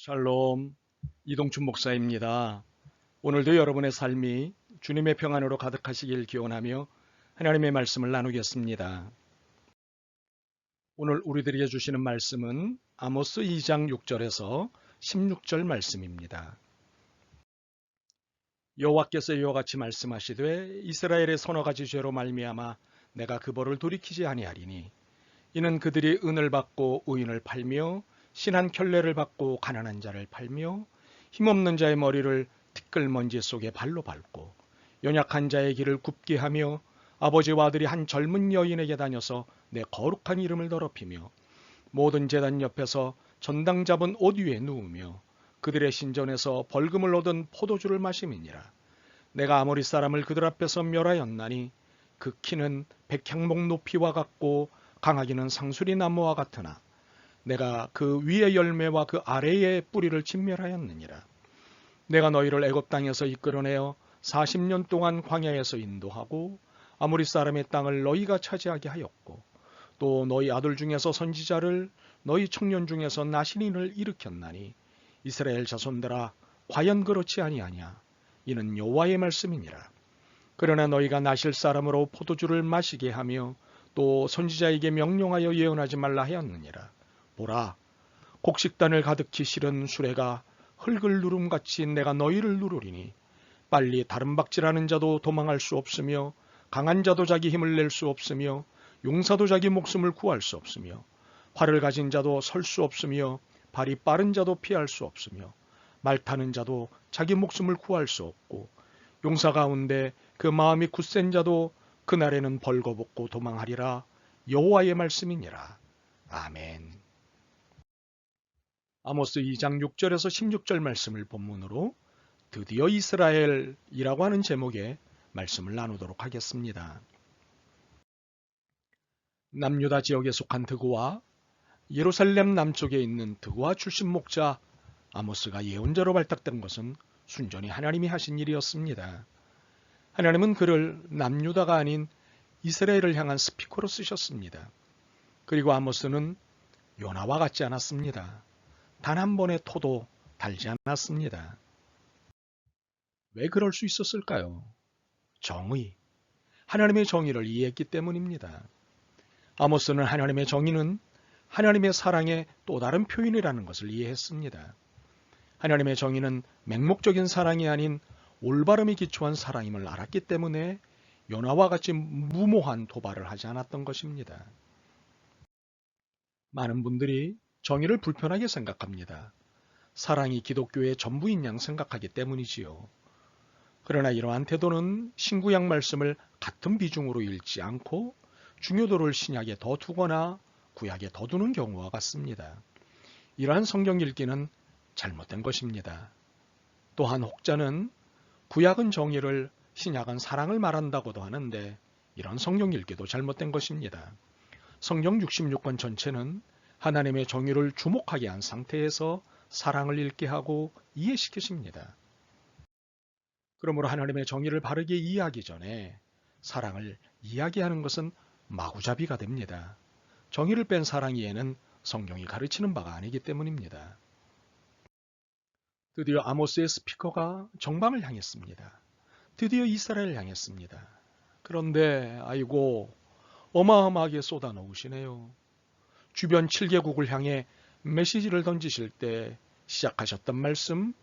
샬롬, 이동춘 목사입니다. 오늘도 여러분의 삶이 주님의 평안으로 가득하시길 기원하며 하나님의 말씀을 나누겠습니다. 오늘 우리들에게 주시는 말씀은 아모스 2장 6절에서 16절 말씀입니다. 여호와께서 이와 같이 말씀하시되 이스라엘의 서너 가지 죄로 말미암아 내가 그 벌을 돌이키지 아니하리니 이는 그들이 은을 받고 의인을 팔며 신한 켤레를 받고 가난한 자를 팔며 힘없는 자의 머리를 티끌먼지 속에 발로 밟고 연약한 자의 길을 굽게 하며 아버지와 아들이 한 젊은 여인에게 다녀서 내 거룩한 이름을 더럽히며 모든 제단 옆에서 전당 잡은 옷 위에 누우며 그들의 신전에서 벌금을 얻은 포도주를 마심이니라. 내가 아모리 사람을 그들 앞에서 멸하였나니 그 키는 백향목 높이와 같고 강하기는 상수리 나무와 같으나 내가 그 위의 열매와 그 아래의 뿌리를 진멸하였느니라. 내가 너희를 애굽 땅에서 이끌어내어 40년 동안 광야에서 인도하고 아모리 사람의 땅을 너희가 차지하게 하였고 또 너희 아들 중에서 선지자를 너희 청년 중에서 나신인을 일으켰나니 이스라엘 자손들아 과연 그렇지 아니하냐. 이는 여호와의 말씀이니라. 그러나 너희가 나실 사람으로 포도주를 마시게 하며 또 선지자에게 명령하여 예언하지 말라 하였느니라. 보라, 곡식단을 가득히 실은 수레가 흙을 누름같이 내가 너희를 누르리니 빨리 다름박질하는 자도 도망할 수 없으며 강한 자도 자기 힘을 낼 수 없으며 용사도 자기 목숨을 구할 수 없으며 활을 가진 자도 설 수 없으며 발이 빠른 자도 피할 수 없으며 말 타는 자도 자기 목숨을 구할 수 없고 용사 가운데 그 마음이 굳센 자도 그날에는 벌거벗고 도망하리라. 여호와의 말씀이니라. 아멘. 아모스 2장 6절에서 16절 말씀을 본문으로 드디어 이스라엘이라고 하는 제목의 말씀을 나누도록 하겠습니다. 남유다 지역에 속한 드고와 예루살렘 남쪽에 있는 드고와 출신 목자 아모스가 예언자로 발탁된 것은 순전히 하나님이 하신 일이었습니다. 하나님은 그를 남유다가 아닌 이스라엘을 향한 스피커로 쓰셨습니다. 그리고 아모스는 요나와 같지 않았습니다. 단 한 번의 토도 달지 않았습니다. 왜 그럴 수 있었을까요? 정의, 하나님의 정의를 이해했기 때문입니다. 아모스는 하나님의 정의는 하나님의 사랑의 또 다른 표현이라는 것을 이해했습니다. 하나님의 정의는 맹목적인 사랑이 아닌 올바름에 기초한 사랑임을 알았기 때문에 요나와 같이 무모한 도발을 하지 않았던 것입니다. 많은 분들이 정의를 불편하게 생각합니다. 사랑이 기독교의 전부인 양 생각하기 때문이지요. 그러나 이러한 태도는 신구약 말씀을 같은 비중으로 읽지 않고 중요도를 신약에 더 두거나 구약에 더 두는 경우와 같습니다. 이러한 성경 읽기는 잘못된 것입니다. 또한 혹자는 구약은 정의를, 신약은 사랑을 말한다고도 하는데 이런 성경 읽기도 잘못된 것입니다. 성경 66권 전체는 하나님의 정의를 주목하게 한 상태에서 사랑을 읽게 하고 이해시키십니다. 그러므로 하나님의 정의를 바르게 이해하기 전에 사랑을 이야기하는 것은 마구잡이가 됩니다. 정의를 뺀 사랑 이해는 성경이 가르치는 바가 아니기 때문입니다. 드디어 아모스의 스피커가 정방을 향했습니다. 드디어 이스라엘을 향했습니다. 그런데 아이고 어마어마하게 쏟아놓으시네요. 주변 7개국을 향해 메시지를 던지실 때 시작하셨던 말씀,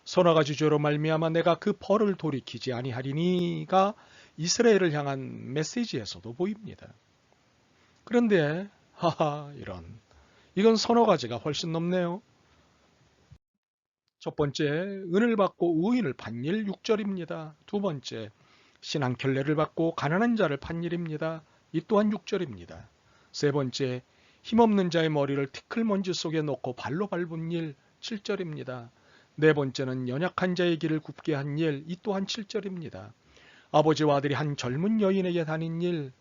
서너 가지 죄로 말미암아 내가 그 벌을 돌이키지 아니하리니가 이스라엘을 향한 메시지에서도 보입니다. 그런데 하하 이건 서너 가지가 훨씬 넘네요. 첫 번째, 은을 받고 의인을 판 일 6절입니다. 두 번째, 신한 켤레를 받고 가난한 자를 판 일입니다. 이 또한 6절입니다. 세 번째, 힘없는 자의 머리를 티끌먼지 속에 넣고 발로 밟은 일 7절입니다. 네 번째는 연약한 자의 길을 굽게 한 일, 이 또한 7절입니다. 아버지와 아들이 한 젊은 여인에게 다닌 일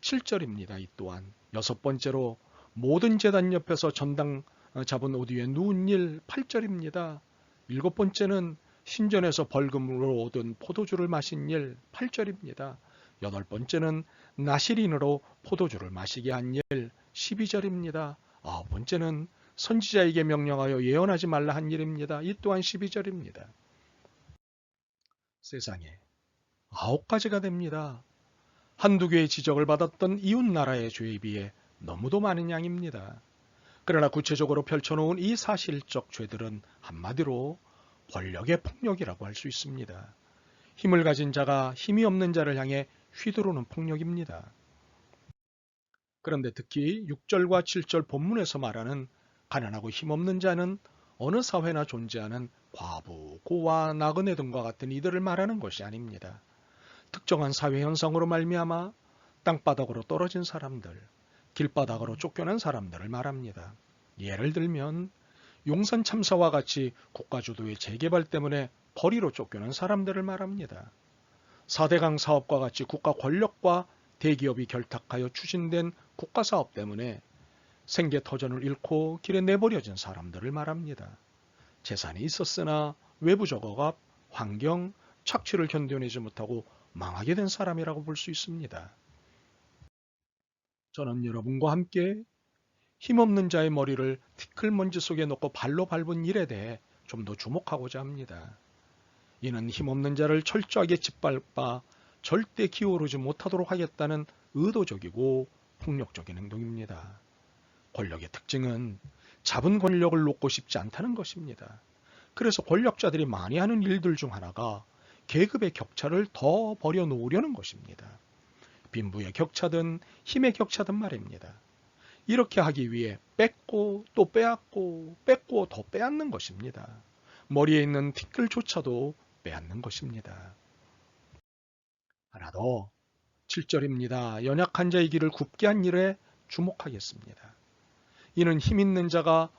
7절입니다. 이 또한. 여섯 번째로 모든 제단 옆에서 전당 잡은 옷 위에 누운 일 8절입니다. 일곱 번째는 신전에서 벌금으로 얻은 포도주를 마신 일 8절입니다. 여덟 번째는 나실인으로 포도주를 마시게 한 일 12절입니다. 아홉 번째는 선지자에게 명령하여 예언하지 말라 한 일입니다. 이 또한 12절입니다. 세상에 9가지가 됩니다. 한두 개의 지적을 받았던 이웃 나라의 죄에 비해 너무도 많은 양입니다. 그러나 구체적으로 펼쳐놓은 이 사실적 죄들은 한마디로 권력의 폭력이라고 할 수 있습니다. 힘을 가진 자가 힘이 없는 자를 향해 휘두르는 폭력입니다. 그런데 특히 6절과 7절 본문에서 말하는 가난하고 힘없는 자는 어느 사회나 존재하는 과부, 고아, 나그네 등과 같은 이들을 말하는 것이 아닙니다. 특정한 사회 현상으로 말미암아 땅바닥으로 떨어진 사람들, 길바닥으로 쫓겨난 사람들을 말합니다. 예를 들면 용산 참사와 같이 국가주도의 재개발 때문에 거리로 쫓겨난 사람들을 말합니다. 4대강 사업과 같이 국가 권력과 대기업이 결탁하여 추진된 국가사업 때문에 생계터전을 잃고 길에 내버려진 사람들을 말합니다. 재산이 있었으나 외부적 억압, 환경, 착취를 견뎌내지 못하고 망하게 된 사람이라고 볼 수 있습니다. 저는 여러분과 함께 힘없는 자의 머리를 티끌먼지 속에 넣고 발로 밟은 일에 대해 좀 더 주목하고자 합니다. 이는 힘없는 자를 철저하게 짓밟아 절대 기어오르지 못하도록 하겠다는 의도적이고 폭력적인 행동입니다. 권력의 특징은 잡은 권력을 놓고 싶지 않다는 것입니다. 그래서 권력자들이 많이 하는 일들 중 하나가 계급의 격차를 더 벌여놓으려는 것입니다. 빈부의 격차든 힘의 격차든 말입니다. 이렇게 하기 위해 뺏고 또 빼앗고 뺏고 더 빼앗는 것입니다. 머리에 있는 티끌조차도 빼앗는 것입니다. 하나 더 7절입니다. 연약한 자의 길을 굽게 한 일에 주목하겠습니다. 이는 힘있는 자가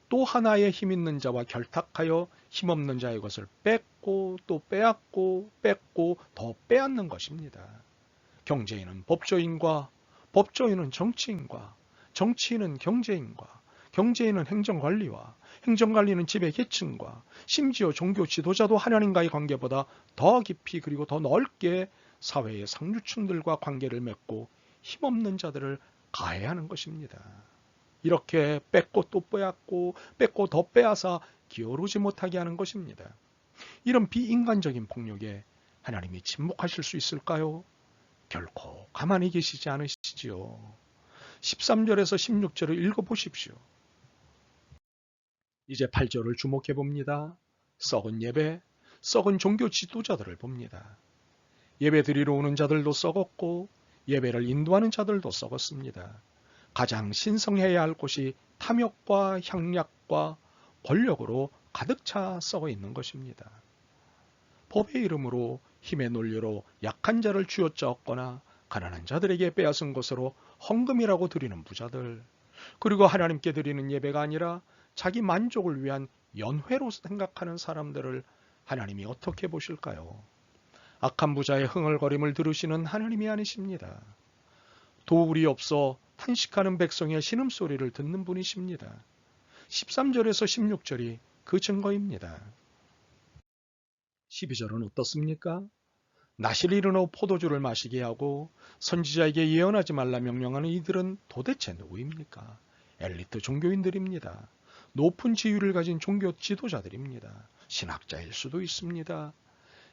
또 하나의 힘있는 자와 결탁하여 힘없는 자의 것을 뺏고 또 빼앗고 뺏고 더 빼앗는 것입니다. 경제인은 법조인과 법조인은 정치인과 정치인은 경제인과 경제인은 행정관리와 행정관리는 지배계층과 심지어 종교 지도자도 하나님과의 관계보다 더 깊이 그리고 더 넓게 사회의 상류층들과 관계를 맺고 힘없는 자들을 가해하는 것입니다. 이렇게 뺏고 또 빼앗고 뺏고 더 빼앗아 기어오르지 못하게 하는 것입니다. 이런 비인간적인 폭력에 하나님이 침묵하실 수 있을까요? 결코 가만히 계시지 않으시지요. 13절에서 16절을 읽어보십시오. 이제 8절을 주목해 봅니다. 썩은 예배, 썩은 종교 지도자들을 봅니다. 예배 드리러 오는 자들도 썩었고 예배를 인도하는 자들도 썩었습니다. 가장 신성해야 할 곳이 탐욕과 향락과 권력으로 가득 차 썩어 있는 것입니다. 법의 이름으로 힘의 논리로 약한 자를 쥐어짜었거나 가난한 자들에게 빼앗은 것으로 헌금이라고 드리는 부자들, 그리고 하나님께 드리는 예배가 아니라 자기 만족을 위한 연회로 생각하는 사람들을 하나님이 어떻게 보실까요? 악한 부자의 흥얼거림을 들으시는 하나님이 아니십니다. 도울이 없어 탄식하는 백성의 신음소리를 듣는 분이십니다. 13절에서 16절이 그 증거입니다. 12절은 어떻습니까? 나실 이른 후 포도주를 마시게 하고 선지자에게 예언하지 말라 명령하는 이들은 도대체 누구입니까? 엘리트 종교인들입니다. 높은 지위를 가진 종교 지도자들입니다. 신학자일 수도 있습니다.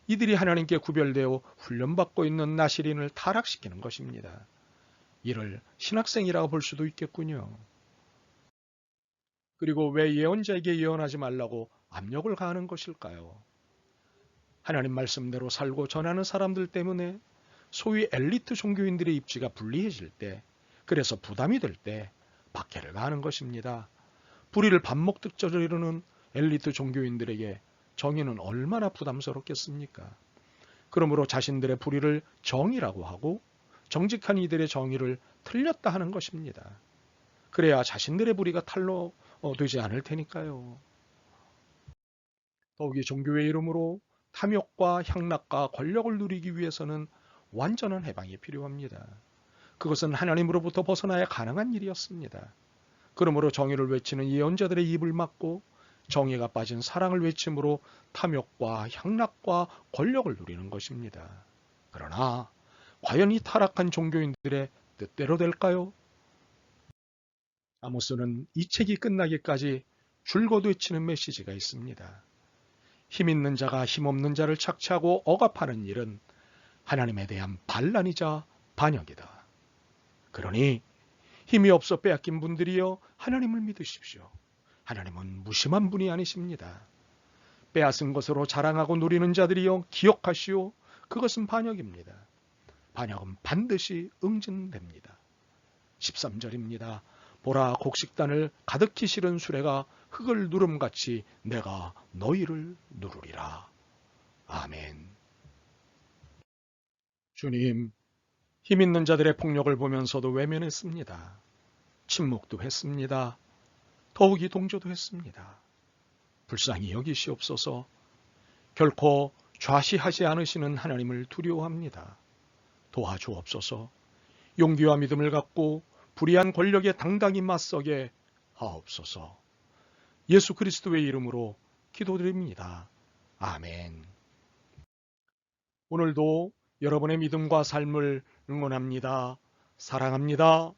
이들이 하나님께 구별되어 훈련받고 있는 나실인을 타락시키는 것입니다. 이를 신학생이라고 볼 수도 있겠군요. 그리고 왜 예언자에게 예언하지 말라고 압력을 가하는 것일까요? 하나님 말씀대로 살고 전하는 사람들 때문에 소위 엘리트 종교인들의 입지가 불리해질 때, 그래서 부담이 될 때 박해를 가하는 것입니다. 불의를 밥 먹듯 저지르는 엘리트 종교인들에게 정의는 얼마나 부담스럽겠습니까? 그러므로 자신들의 불의를 정의라고 하고 정직한 이들의 정의를 틀렸다 하는 것입니다. 그래야 자신들의 불의가 탈로 되지 않을 테니까요. 더욱이 종교의 이름으로 탐욕과 향락과 권력을 누리기 위해서는 완전한 해방이 필요합니다. 그것은 하나님으로부터 벗어나야 가능한 일이었습니다. 그러므로 정의를 외치는 예언자들의 입을 막고 정의가 빠진 사랑을 외침으로 탐욕과 향락과 권력을 누리는 것입니다. 그러나 과연 이 타락한 종교인들의 뜻대로 될까요? 아모스는 이 책이 끝나기까지 줄곧 외치는 메시지가 있습니다. 힘 있는 자가 힘 없는 자를 착취하고 억압하는 일은 하나님에 대한 반란이자 반역이다. 그러니 힘이 없어 빼앗긴 분들이여 하나님을 믿으십시오. 하나님은 무심한 분이 아니십니다. 빼앗은 것으로 자랑하고 누리는 자들이여 기억하시오. 그것은 반역입니다. 반역은 반드시 응징됩니다. 13절입니다. 보라, 곡식단을 가득히 실은 수레가 흙을 누름같이 내가 너희를 누르리라. 아멘. 주님, 힘 있는 자들의 폭력을 보면서도 외면했습니다. 침묵도 했습니다. 더욱이 동조도 했습니다. 불쌍히 여기시옵소서. 결코 좌시하지 않으시는 하나님을 두려워합니다. 도와주옵소서. 용기와 믿음을 갖고 불의한 권력에 당당히 맞서게 하옵소서. 예수 그리스도의 이름으로 기도드립니다. 아멘. 오늘도 여러분의 믿음과 삶을 응원합니다. 사랑합니다.